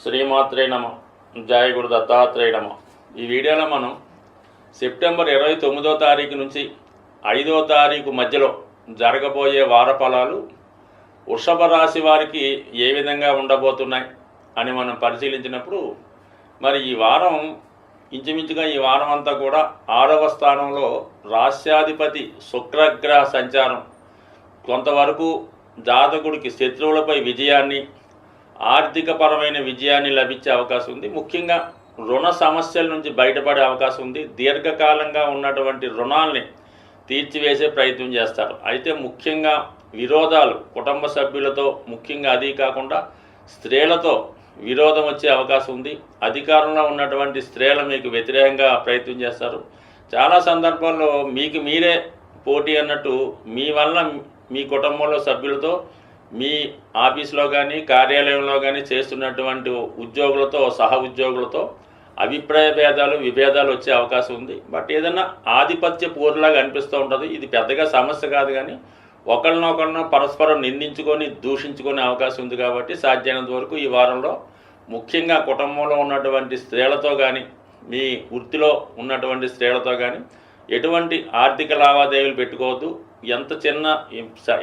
శ్రీమాత్రే నమ. జయ గురు దత్తాత్రేయ నమ. ఈ వీడియోలో మనం సెప్టెంబర్ 29వ తారీఖు నుంచి 5వ తారీఖు మధ్యలో జరగబోయే వార ఫలాలు వృషభ రాశి వారికి ఏ విధంగా ఉండబోతున్నాయి అని మనం పరిశీలించినప్పుడు, మరి ఈ వారం ఇంచుమించుగా ఈ వారం అంతా కూడా 6వ స్థానంలో రాశ్యాధిపతి శుక్రగ్రహ సంచారం కొంతవరకు జాతకుడికి శత్రువులపై విజయాన్ని, ఆర్థికపరమైన విజయాన్ని లభించే అవకాశం ఉంది. ముఖ్యంగా రుణ సమస్యల నుంచి బయటపడే అవకాశం ఉంది. దీర్ఘకాలంగా ఉన్నటువంటి రుణాల్ని తీర్చివేసే ప్రయత్నం చేస్తారు. అయితే ముఖ్యంగా విరోధాలు కుటుంబ సభ్యులతో, ముఖ్యంగా అది కాకుండా స్త్రీలతో విరోధం వచ్చే అవకాశం ఉంది. అధికారంలో ఉన్నటువంటి స్త్రీలు మీకు వ్యతిరేకంగా ప్రయత్నం చేస్తారు. చాలా సందర్భాల్లో మీకు మీరే పోటీ అన్నట్టు మీ వల్ల మీ కుటుంబంలో సభ్యులతో, మీ ఆఫీస్లో కానీ కార్యాలయంలో కానీ చేస్తున్నటువంటి ఉద్యోగులతో, సహ ఉద్యోగులతో అభిప్రాయ భేదాలు, విభేదాలు వచ్చే అవకాశం ఉంది. బట్ ఏదైనా ఆధిపత్య పూర్లాగా అనిపిస్తూ ఉంటుంది. ఇది పెద్దగా సమస్య కాదు, కానీ ఒకరినొకరిని పరస్పరం నిందించుకొని దూషించుకునే అవకాశం ఉంది. కాబట్టి సాధ్యమైనంత వరకు ఈ వారంలో ముఖ్యంగా కుటుంబంలో ఉన్నటువంటి స్త్రీలతో కానీ, మీ వృత్తిలో ఉన్నటువంటి స్త్రీలతో కానీ ఎటువంటి ఆర్థిక లావాదేవీలు పెట్టుకోవద్దు.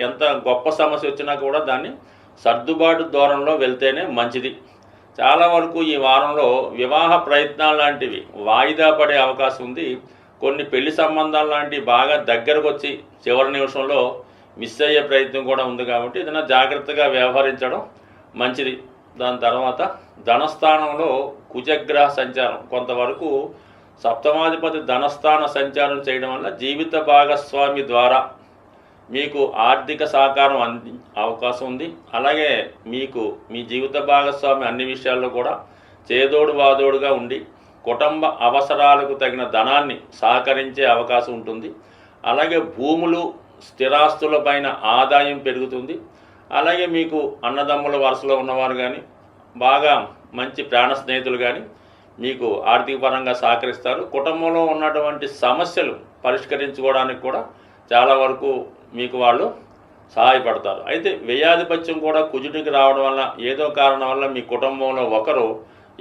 ఎంత గొప్ప సమస్య వచ్చినా కూడా దాన్ని సర్దుబాటు ధోరణిలో వెళ్తేనే మంచిది. చాలా వరకు ఈ వారంలో వివాహ ప్రయత్నాలు లాంటివి వాయిదా పడే అవకాశం ఉంది. కొన్ని పెళ్లి సంబంధాలు లాంటివి బాగా దగ్గరకు వచ్చి చివరి నిమిషంలో మిస్ అయ్యే ప్రయత్నం కూడా ఉంది. కాబట్టి ఏదైనా జాగ్రత్తగా వ్యవహరించడం మంచిది. దాని తర్వాత ధనస్థానంలో కుజగ్రహ సంచారం కొంతవరకు సప్తమాధిపతి ధనస్థాన సంచారం చేయడం వల్ల జీవిత భాగస్వామి ద్వారా మీకు ఆర్థిక సహకారం అవకాశం ఉంది. అలాగే మీకు మీ జీవిత భాగస్వామి అన్ని విషయాల్లో కూడా చేదోడు వాదోడుగా ఉండి కుటుంబ అవసరాలకు తగిన ధనాన్ని సహకరించే అవకాశం ఉంటుంది. అలాగే భూములు, స్థిరాస్తులపైన ఆదాయం పెరుగుతుంది. అలాగే మీకు అన్నదమ్ముల వరుసలో ఉన్నవారు కానీ, బాగా మంచి ప్రాణ స్నేహితులు కానీ మీకు ఆర్థిక పరంగా సహకరిస్తారు. కుటుంబంలో ఉన్నటువంటి సమస్యలు పరిష్కరించుకోవడానికి కూడా చాలా వరకు మీకు వాళ్ళు సహాయపడతారు. అయితే వ్యయాధిపత్యం కూడా కుజుడికి రావడం వల్ల ఏదో కారణం వల్ల మీ కుటుంబంలో ఒకరు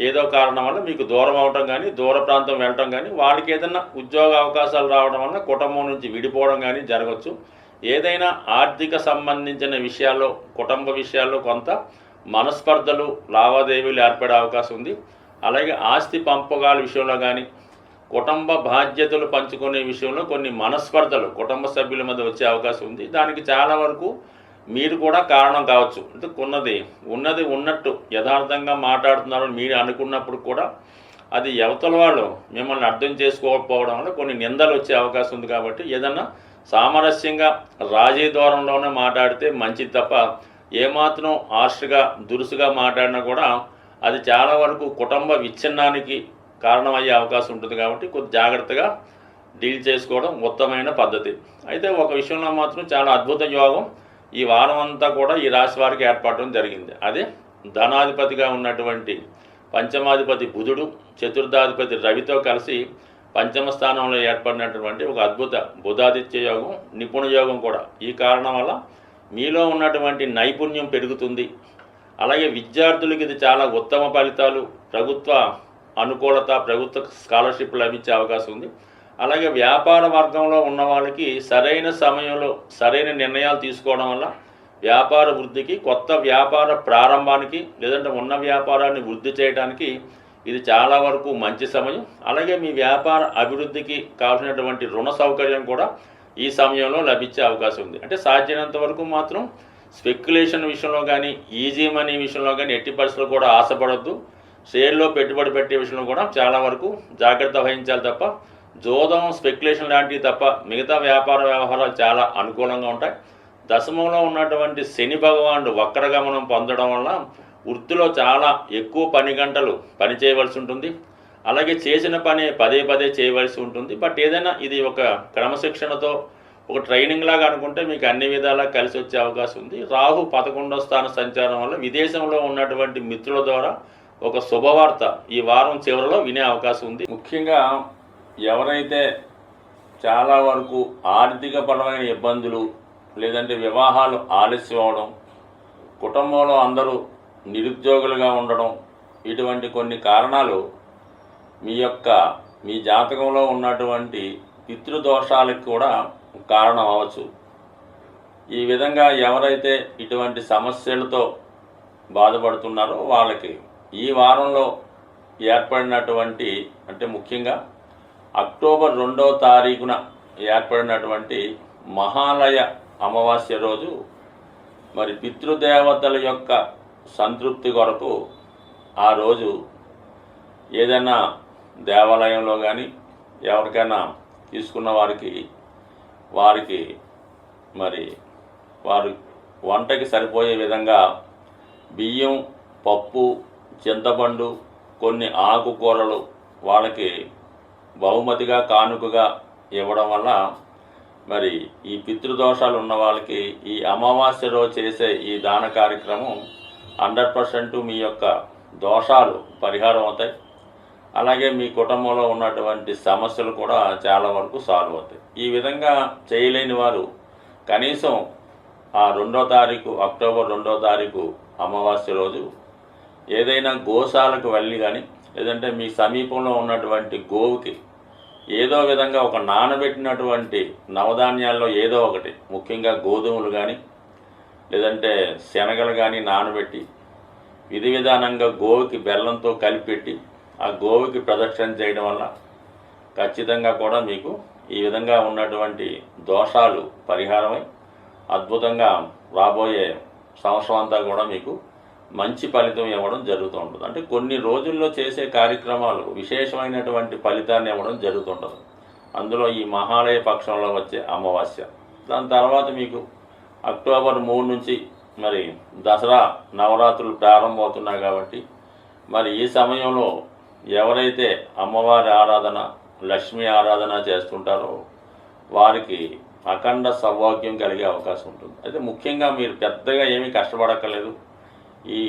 ఏదో కారణం వల్ల మీకు దూరం అవటం కానీ, దూర ప్రాంతం వెళ్ళటం కానీ, వాళ్ళకి ఏదైనా ఉద్యోగ అవకాశాలు రావడం వల్ల కుటుంబం నుంచి విడిపోవడం కానీ జరగవచ్చు. ఏదైనా ఆర్థిక సంబంధించిన విషయాల్లో, కుటుంబ విషయాల్లో కొంత మనస్పర్ధలు, లావాదేవీలు ఏర్పడే అవకాశం ఉంది. అలాగే ఆస్తి పంపకాల విషయంలో కానీ, కుటుంబ బాధ్యతలు పంచుకునే విషయంలో కొన్ని మనస్పర్ధలు కుటుంబ సభ్యుల మధ్య వచ్చే అవకాశం ఉంది. దానికి చాలా వరకు మీరు కూడా కారణం కావచ్చు. అంటే ఉన్నది ఉన్నట్టు యథార్థంగా మాట్లాడుతున్నారు మీరు అనుకున్నప్పుడు కూడా అది అవతల వాళ్ళు మిమ్మల్ని అర్థం చేసుకోకపోవడం వల్ల కొన్ని నిందలు వచ్చే అవకాశం ఉంది. కాబట్టి ఏదన్నా సామరస్యంగా రాజీ దూరంలోనే మాట్లాడితే మంచిది తప్ప ఏమాత్రం హార్ష్గా, దురుసుగా మాట్లాడినా కూడా అది చాలా వరకు కుటుంబ విచ్ఛిన్నానికి కారణమయ్యే అవకాశం ఉంటుంది. కాబట్టి కొద్ది జాగ్రత్తగా డీల్ చేసుకోవడం ఉత్తమమైన పద్ధతి. అయితే ఒక విషయంలో మాత్రం చాలా అద్భుత యోగం ఈ వారం అంతా కూడా ఈ రాశి వారికి ఏర్పడడం జరిగింది. అదే ధనాధిపతిగా ఉన్నటువంటి పంచమాధిపతి బుధుడు, చతుర్థాధిపతి రవితో కలిసి పంచమ స్థానంలో ఏర్పడినటువంటి ఒక అద్భుత బుధాదిత్య యోగం, నిపుణ యోగం కూడా. ఈ కారణం వల్ల మీలో ఉన్నటువంటి నైపుణ్యం పెరుగుతుంది. అలాగే విద్యార్థులకి ఇది చాలా ఉత్తమ ఫలితాలు, ప్రభుత్వ అనుకూలత, ప్రభుత్వ స్కాలర్షిప్ లభించే అవకాశం ఉంది. అలాగే వ్యాపార వర్గంలో ఉన్న వాళ్ళకి సరైన సమయంలో సరైన నిర్ణయాలు తీసుకోవడం వల్ల వ్యాపార వృద్ధికి, కొత్త వ్యాపార ప్రారంభానికి, లేదంటే ఉన్న వ్యాపారాన్ని వృద్ధి చేయడానికి ఇది చాలా వరకు మంచి సమయం. అలాగే మీ వ్యాపార అభివృద్ధికి కావాల్సినటువంటి రుణ సౌకర్యం కూడా ఈ సమయంలో లభించే అవకాశం ఉంది. అంటే సాధ్యమైనంత వరకు మాత్రం స్పెక్యులేషన్ విషయంలో కానీ, ఈజీ మనీ విషయంలో కానీ ఎట్టి పరిస్థితుల్లో కూడా ఆశపడద్దు. షేర్లో పెట్టుబడి పెట్టే విషయంలో కూడా చాలా వరకు జాగ్రత్త వహించాలి తప్ప జోదం, స్పెక్యులేషన్ లాంటివి తప్ప మిగతా వ్యాపార వ్యవహారాలు చాలా అనుకూలంగా ఉంటాయి. దశమంలో ఉన్నటువంటి శని భగవానుడు వక్రగమనం పొందడం వల్ల వృత్తిలో చాలా ఎక్కువ పని గంటలు పని చేయవలసి ఉంటుంది. అలాగే చేసిన పని పదే పదే చేయవలసి ఉంటుంది. బట్ ఏదైనా ఇది ఒక క్రమశిక్షణతో, ఒక ట్రైనింగ్ లాగా అనుకుంటే మీకు అన్ని విధాలా కలిసి వచ్చే అవకాశం ఉంది. రాహు 11వ స్థాన సంచారం వల్ల విదేశంలో ఉన్నటువంటి మిత్రుల ద్వారా ఒక శుభవార్త ఈ వారం చివరిలో వినే అవకాశం ఉంది. ముఖ్యంగా ఎవరైతే చాలా వరకు ఆర్థిక పరమైన ఇబ్బందులు, లేదంటే వివాహాలు ఆలస్యం అవడం, కుటుంబంలో అందరూ నిరుద్యోగులుగా ఉండడం, ఇటువంటి కొన్ని కారణాలు మీ జాతకంలో ఉన్నటువంటి పితృదోషాలకు కూడా కారణం అవ్వచ్చు. ఈ విధంగా ఎవరైతే ఇటువంటి సమస్యలతో బాధపడుతున్నారో వాళ్ళకి ఈ వారంలో ఏర్పడినటువంటి, అంటే ముఖ్యంగా అక్టోబర్ 2వ తారీఖున ఏర్పడినటువంటి మహాలయ అమావాస్య రోజు మరి పితృదేవతల యొక్క సంతృప్తి కొరకు ఆ రోజు ఏదైనా దేవాలయంలో కానీ ఎవరికైనా తీసుకున్న వారికి మరి వారు వంటకి సరిపోయే విధంగా బియ్యం, పప్పు, చింతపండు, కొన్ని ఆకుకూరలు వాళ్ళకి బహుమతిగా కానుకగా ఇవ్వడం వల్ల మరి ఈ పితృదోషాలు ఉన్న వాళ్ళకి ఈ అమావాస్య రోజు చేసే ఈ దాన కార్యక్రమం 100% మీ యొక్క దోషాలు పరిహారం అవుతాయి. అలాగే మీ కుటుంబంలో ఉన్నటువంటి సమస్యలు కూడా చాలా వరకు సాల్వ్ అవుతాయి. ఈ విధంగా చేయలేని వారు కనీసం ఆ 2వ తారీఖు, అక్టోబర్ 2వ తారీఖు అమావాస్య రోజు ఏదైనా గోశాలకు వెళ్ళి కానీ, లేదంటే మీ సమీపంలో ఉన్నటువంటి గోవుకి ఏదో విధంగా ఒక నానబెట్టినటువంటి నవధాన్యాల్లో ఏదో ఒకటి, ముఖ్యంగా గోధుమలు కానీ లేదంటే శనగలు కానీ నానబెట్టి విధి విధానంగా గోవుకి బెల్లంతో కలిపెట్టి ఆ గోవుకి ప్రదక్షిణ చేయడం వల్ల ఖచ్చితంగా కూడా మీకు ఈ విధంగా ఉన్నటువంటి దోషాలు పరిహారమై అద్భుతంగా రాబోయే సంవత్సరం అంతా కూడా మీకు మంచి ఫలితం ఇవ్వడం జరుగుతూ ఉంటుంది. అంటే కొన్ని రోజుల్లో చేసే కార్యక్రమాలు విశేషమైనటువంటి ఫలితాన్ని ఇవ్వడం జరుగుతుంటుంది. అందులో ఈ మహాలయ పక్షంలో వచ్చే అమావాస్య, దాని తర్వాత మీకు అక్టోబర్ 3 నుంచి మరి దసరా నవరాత్రులు ప్రారంభమవుతున్నాయి కాబట్టి మరి ఈ సమయంలో ఎవరైతే అమ్మవారి ఆరాధన, లక్ష్మీ ఆరాధన చేస్తుంటారో వారికి అఖండ సౌభాగ్యం కలిగే అవకాశం ఉంటుంది. అయితే ముఖ్యంగా మీరు పెద్దగా ఏమీ కష్టపడక్కర్లేదు. ఈ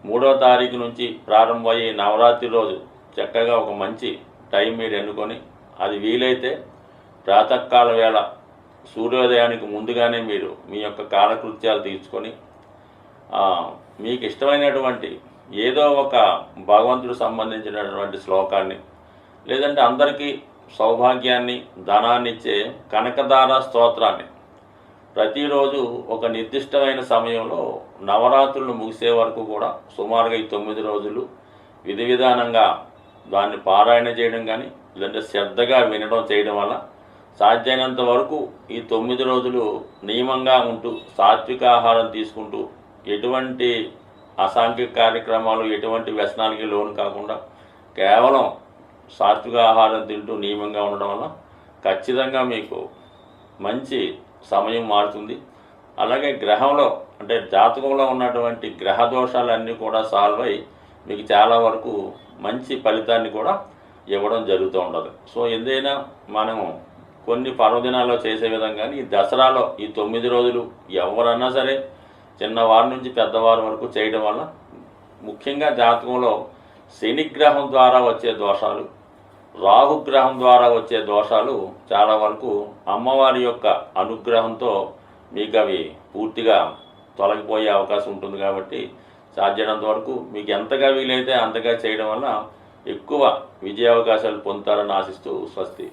3వ తారీఖు నుంచి ప్రారంభమయ్యే నవరాత్రి రోజు చక్కగా ఒక మంచి టైం మీరు ఎన్నుకొని, అది వీలైతే ప్రాతకాల వేళ సూర్యోదయానికి ముందుగానే మీరు మీ యొక్క కాలకృత్యాలు తీర్చుకొని మీకు ఇష్టమైనటువంటి ఏదో ఒక భగవంతుడు సంబంధించినటువంటి శ్లోకాన్ని, లేదంటే అందరికీ సౌభాగ్యాన్ని, ధనాన్ని ఇచ్చే కనకదార స్తోత్రాన్ని ప్రతిరోజు ఒక నిర్దిష్టమైన సమయంలో నవరాత్రులు ముగిసే వరకు కూడా సుమారుగా ఈ 9 రోజులు విధి విధానంగా దాన్ని పారాయణ చేయడం కానీ, లేదంటే శ్రద్ధగా వినడం చేయడం వల్ల సాధ్యమైనంత వరకు ఈ 9 రోజులు నియమంగా ఉంటూ సాత్విక ఆహారం తీసుకుంటూ ఎటువంటి అసాంఘిక కార్యక్రమాలు, ఎటువంటి వ్యసనాలకి లోను కాకుండా కేవలం సాత్విక ఆహారం తింటూ నియమంగా ఉండడం వల్ల ఖచ్చితంగా మీకు మంచి సమయం మారుతుంది. అలాగే గ్రహంలో, అంటే జాతకంలో ఉన్నటువంటి గ్రహ దోషాలన్నీ కూడా సాల్వ్ అయ్యి మీకు చాలా వరకు మంచి ఫలితాన్ని కూడా ఇవ్వడం జరుగుతూ ఉండదు. సో ఏదైనా మనం కొన్ని పర్వదినాల్లో చేసే విధంగా ఈ దసరాలో ఈ 9 రోజులు ఎవరన్నా సరే చిన్నవారి నుంచి పెద్దవారి వరకు చేయడం వల్ల ముఖ్యంగా జాతకంలో శనిగ్రహం ద్వారా వచ్చే దోషాలు, రాహుగ్రహం ద్వారా వచ్చే దోషాలు చాలా వరకు అమ్మవారి యొక్క అనుగ్రహంతో మీకు అవి పూర్తిగా తొలగిపోయే అవకాశం ఉంటుంది. కాబట్టి సాధ్యమైనంత వరకు మీకు ఎంతగా వీలైతే అంతగా చేయడం వల్ల ఎక్కువ విజయ అవకాశాలు పొందుతారని ఆశిస్తూ స్వస్తి.